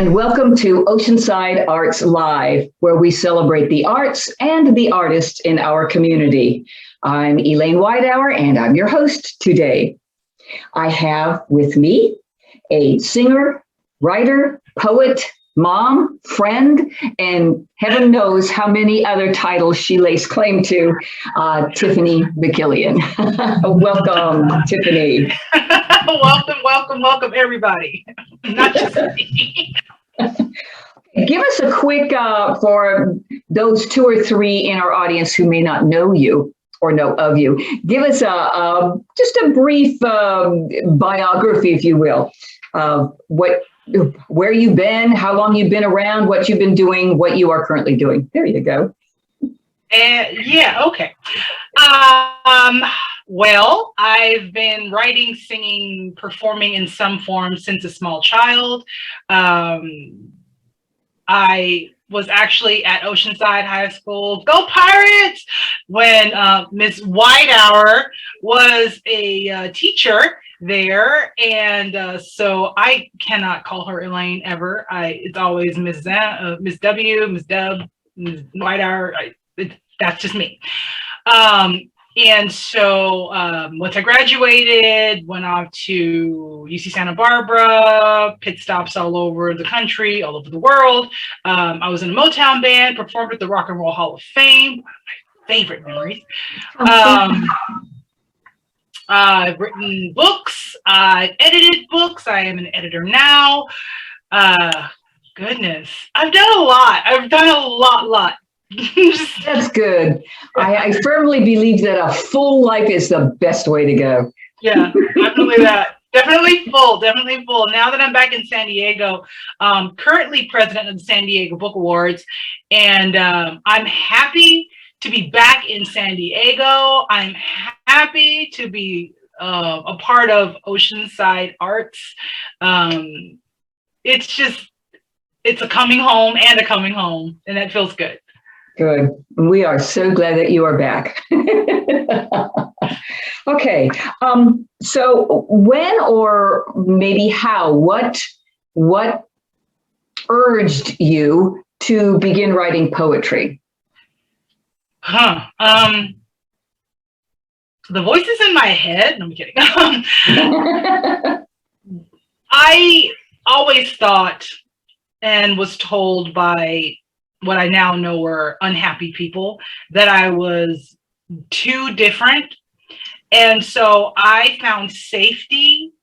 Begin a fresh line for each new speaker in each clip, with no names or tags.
and welcome to Oceanside Arts Live, where we celebrate the arts and the artists in our community. I'm Eliane Weideaur, and I'm your host today. I have with me a singer, writer, poet, mom, friend, and heaven knows how many other titles she lays claim to, Tiffany Vakilian. Welcome, Tiffany.
welcome, everybody. Not just me.
Give us a quick, for those two or three in our audience who may not know you or know of you, give us just a brief biography, if you will, of where you've been, how long you've been around, what you've been doing, what you are currently doing. There you go.
Okay. Well, I've been writing, singing, performing in some form since a small child. I was actually at Oceanside High School, go Pirates, when Miss Weideaur was a teacher there, and so I cannot call her Eliane ever. It's always Miss W, Miss Dub, Miss Weideaur. That's just me. And so once I graduated, went off to UC Santa Barbara, pit stops all over the country, all over the world. I was in a Motown band, performed at the Rock and Roll Hall of Fame, one of my favorite memories. I've written books, I've edited books, I am an editor now. Goodness, I've done a lot.
That's good. I firmly believe that a full life is the best way to go.
Yeah, definitely that. Definitely full. Now that I'm back in San Diego, currently president of the San Diego Book Awards, and I'm happy to be back in San Diego. I'm happy to be a part of Oceanside Arts. It's a coming home, and that feels good.
Good. We are so glad that you are back. Okay. So when or maybe how, what urged you to begin writing poetry?
The voices in my head. No, I'm kidding. I always thought and was told by what I now know were unhappy people that I was too different. And so I found safety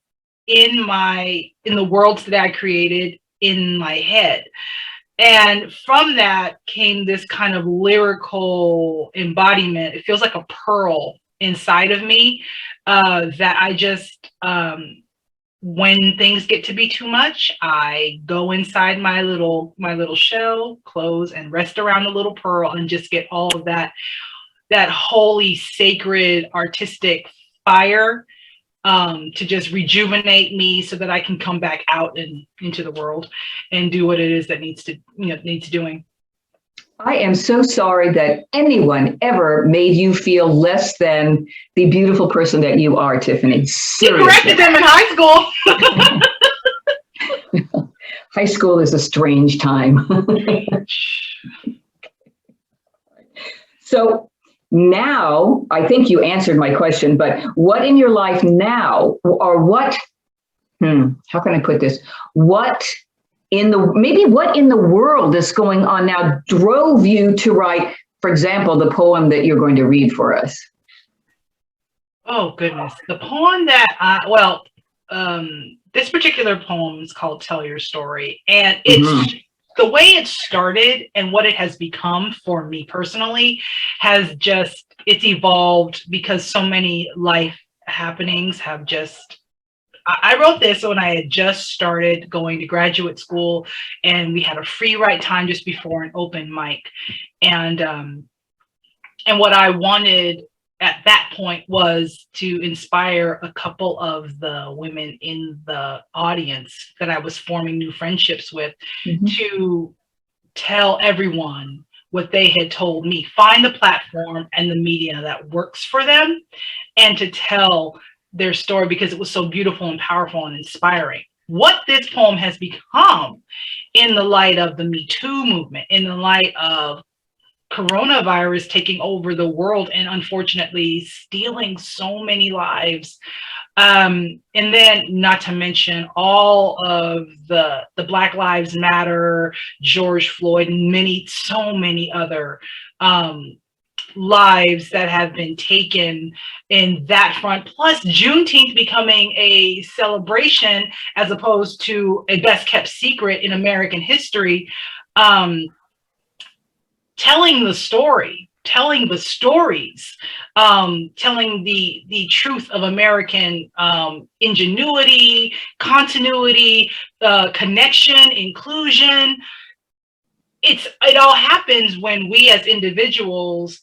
in the worlds that I created in my head. And from that came this kind of lyrical embodiment. It feels like a pearl inside of me that I just, when things get to be too much, I go inside my little shell, close, and rest around the little pearl and just get all of that holy, sacred, artistic fire to just rejuvenate me so that I can come back out and into the world and do what it is that needs doing.
I am so sorry that anyone ever made you feel less than the beautiful person that you are, Tiffany. Seriously.
You corrected them in high school.
High school is a strange time. So now, I think you answered my question, but what in your life now, or how can I put this? What in the world is going on now drove you to write, for example, the poem that you're going to read for us?
Oh, goodness. The poem that this particular poem is called Tell Your Story. And it's the way it started and what it has become for me personally it's evolved because so many life happenings have I wrote this when I had just started going to graduate school, and we had a free write time just before an open mic. And what I wanted at that point was to inspire a couple of the women in the audience that I was forming new friendships with to tell everyone what they had told me, find the platform and the media that works for them, and to tell their story because it was so beautiful and powerful and inspiring. what this poem has become in the light of the Me Too movement, in the light of coronavirus taking over the world and unfortunately stealing so many lives. And then not to mention all of the Black Lives Matter, George Floyd, and so many other lives that have been taken in that front, plus Juneteenth becoming a celebration as opposed to a best kept secret in American history. Telling the story, telling the stories, telling the truth of American ingenuity, continuity, connection, inclusion. It all happens when we as individuals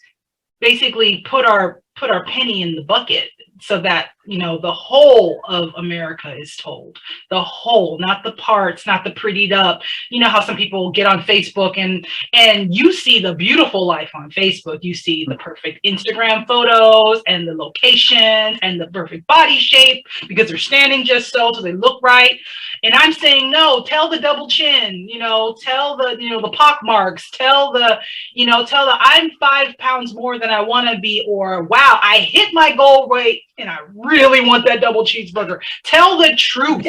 basically put our penny in the bucket, so that, you know, the whole of America is told. The whole, not the parts, not the prettied up. You know how some people get on Facebook and you see the beautiful life on Facebook. You see the perfect Instagram photos and the locations and the perfect body shape because they're standing just so they look right. And I'm saying, no, tell the double chin, you know, tell the, you know, the pock marks, tell the I'm 5 pounds more than I want to be, or wow, I hit my goal weight and I really want that double cheeseburger. Tell the truth.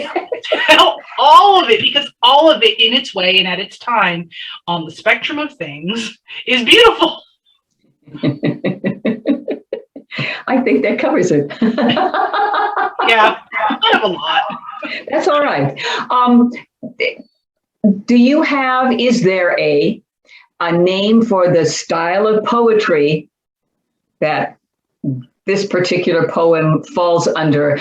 Tell all of it, because all of it in its way and at its time on the spectrum of things is beautiful.
I think that covers it.
Yeah, I have a lot.
That's all right. Is there a name for the style of poetry that this particular poem falls under?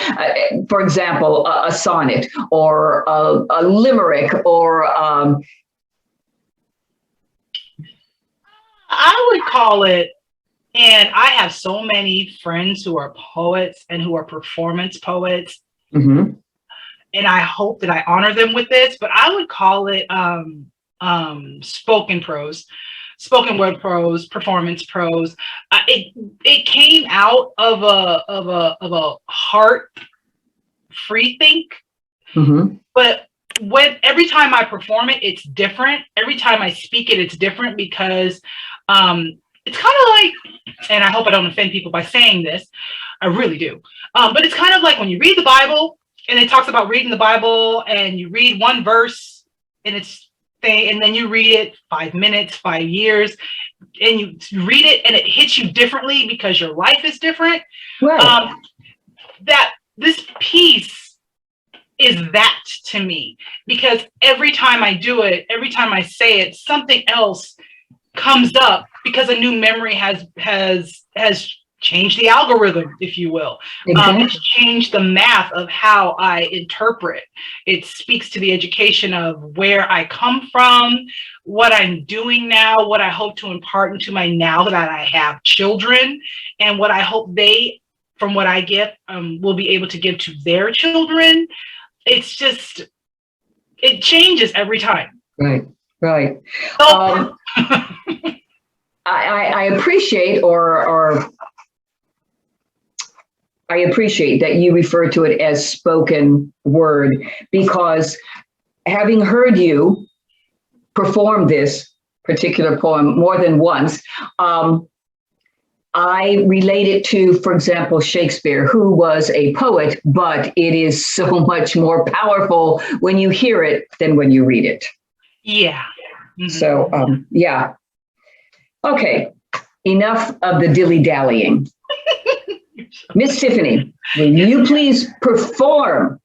For example, a sonnet or a limerick, or
I would call it, and I have so many friends who are poets and who are performance poets.
Mm-hmm.
And I hope that I honor them with this, but I would call it spoken prose, spoken word prose, performance prose. It came out of a heart free think,
Mm-hmm.
but every time I perform it, it's different. Every time I speak it, it's different, because it's kind of like, and I hope I don't offend people by saying this, I really do, but it's kind of like when you read the Bible. And it talks about reading the Bible, and you read one verse and and then you read it 5 minutes, 5 years, and you read it and it hits you differently because your life is different.
Right.
That this piece is that to me, because every time I do it, every time I say it, something else comes up because a new memory has change the algorithm, if you will.
Exactly.
It's changed the math of how I interpret. It speaks to the education of where I come from, what I'm doing now, what I hope to impart into my now that I have children, and what I hope they, from what I get, will be able to give to their children. It's just, it changes every time.
Right. Right.
So,
I appreciate or I appreciate that you refer to it as spoken word, because having heard you perform this particular poem more than once, I relate it to, for example, Shakespeare, who was a poet, but it is so much more powerful when you hear it than when you read it.
Yeah. Mm-hmm.
So, yeah. Okay, enough of the dilly-dallying. Miss Tiffany, will you please perform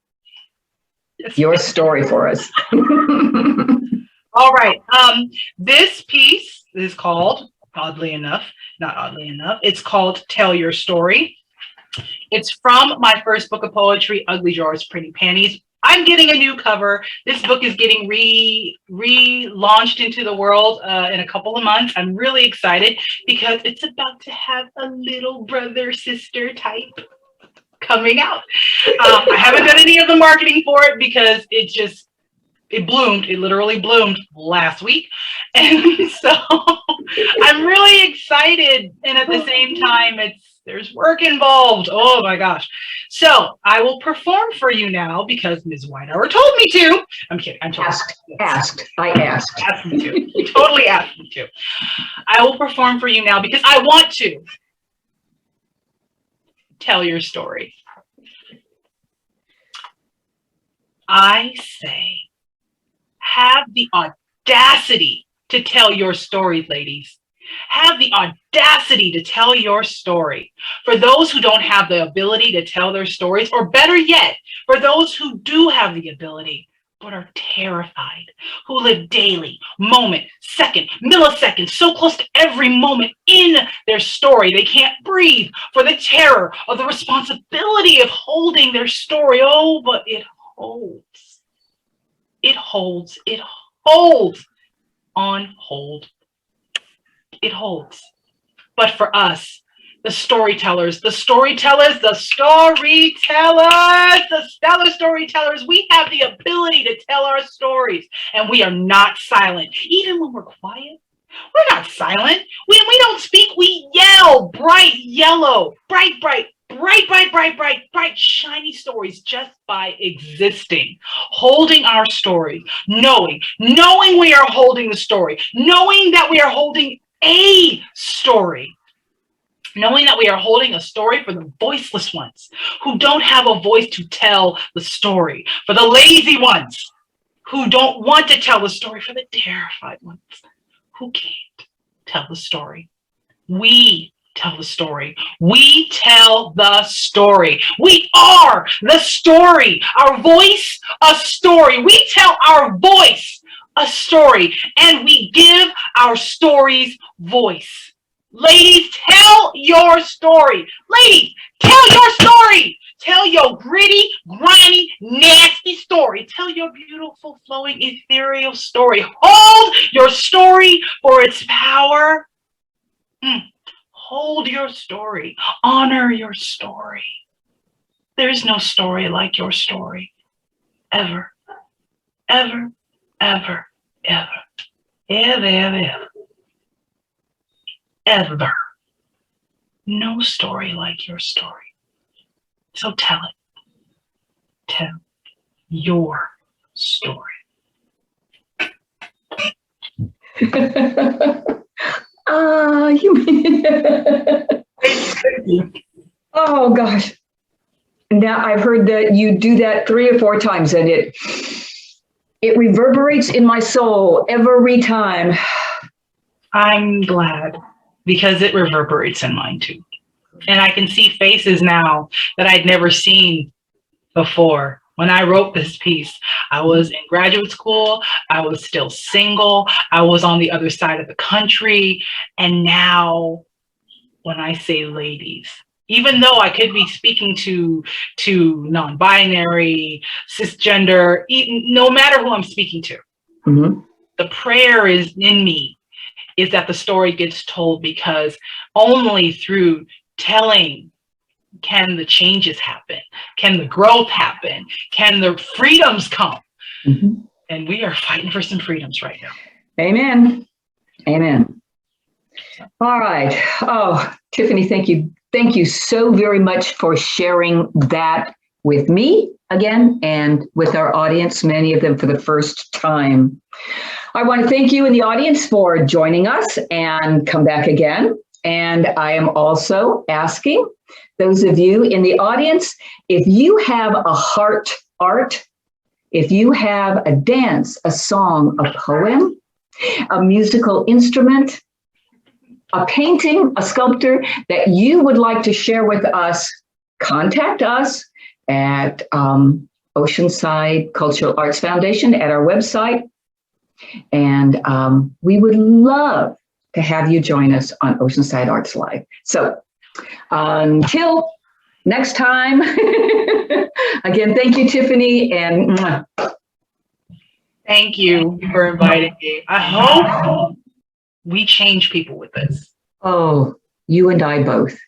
your story for us?
All right. This piece is called, not oddly enough, it's called Tell Your Story. It's from my first book of poetry, Ugly Drawers, Pretty Panties. I'm getting a new cover. This book is getting relaunched into the world in a couple of months. I'm really excited because it's about to have a little brother sister type coming out. I haven't done any of the marketing for it because it bloomed. It literally bloomed last week. And so I'm really excited. And at the same time, there's work involved. Oh my gosh. So I will perform for you now because Ms. Weideaur told me to. I'm kidding. I'm totally
Asked. I asked.
Asked me to. You totally asked me to. I will perform for you now because I want to tell your story. I say, have the audacity to tell your story, ladies. Have the audacity to tell your story. For those who don't have the ability to tell their stories, or better yet, for those who do have the ability, but are terrified, who live daily, moment, second, millisecond, so close to every moment in their story, they can't breathe for the terror of the responsibility of holding their story. Oh, but it holds. It holds. It holds on hold. It holds. But for us, the storytellers, the stellar storytellers, we have the ability to tell our stories, and we are not silent. Even when we're quiet, we're not silent. When we don't speak, we yell. Bright yellow, bright, shiny stories just by existing, holding our story, knowing we are holding the story, knowing that we are holding a story. Knowing that we are holding a story for the voiceless ones who don't have a voice to tell the story, for the lazy ones who don't want to tell the story, for the terrified ones who can't tell the story. We tell the story. We tell the story. We are the story. Our voice, a story. We tell our voice a story, and we give our stories voice. Ladies, tell your story. Ladies, tell your story. Tell your gritty, grimy, nasty story. Tell your beautiful, flowing, ethereal story. Hold your story for its power. Hold your story. Honor your story. There's no story like your story. Ever. Ever. Ever. Ever. Ever. Ever. Ever. Ever. No story like your story. So tell it. Tell your story.
You mean Oh gosh. Now I've heard that you do that 3 or 4 times, and it reverberates in my soul every time.
I'm glad, because it reverberates in mine too. And I can see faces now that I'd never seen before. When I wrote this piece, I was in graduate school, I was still single, I was on the other side of the country, and now when I say ladies, even though I could be speaking to non-binary, cisgender, no matter who I'm speaking to, the prayer is in me is that the story gets told, because only through telling can the changes happen, can the growth happen, can the freedoms come. And we are fighting for some freedoms right now.
Amen. Amen. All right. Oh, Tiffany, thank you. Thank you so very much for sharing that with me again and with our audience, many of them for the first time. I want to thank you in the audience for joining us, and come back again. And I am also asking those of you in the audience, if you have a heart art, if you have a dance, a song, a poem, a musical instrument, a painting, a sculpture that you would like to share with us, contact us at Oceanside Cultural Arts Foundation at our website. And we would love to have you join us on Oceanside Arts Live. So until next time, again, thank you, Tiffany. And
thank you for inviting me. I hope we change people with this.
Oh, you and I both.